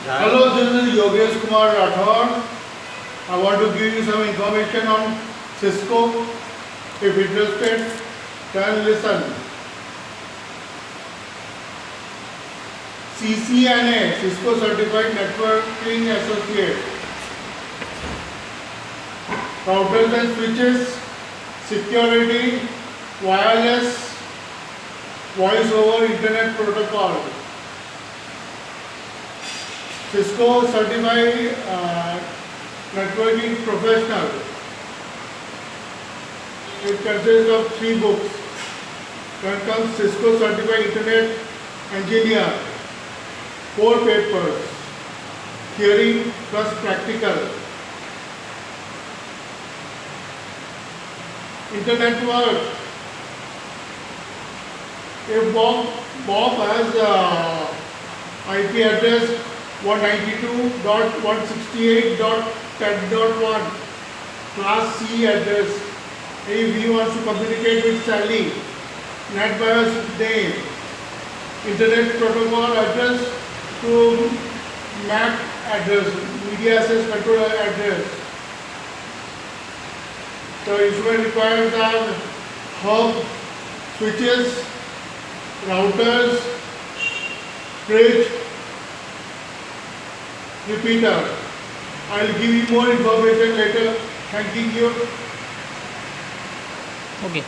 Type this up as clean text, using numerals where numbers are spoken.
Hello, this is Yogeshkumar Rathod. I want to give you some information on Cisco. If interested, then listen. CCNA, Cisco Certified Networking Associate. Routers and switches, security, wireless, voice over Internet protocol. Cisco Certified Networking Professional. It consists of 3 books. Then comes Cisco Certified Internet Engineer, 4 papers, theory plus practical. Internet work. If Bob has IP address 192.168.10.1 class C address. If he wants to communicate with Sally, NetBIOS name, Internet protocol address to MAC address, media access control address. The instrument requires are hub, switches, routers, bridge, repeater. I will give you more information later. Thanking you. Okay.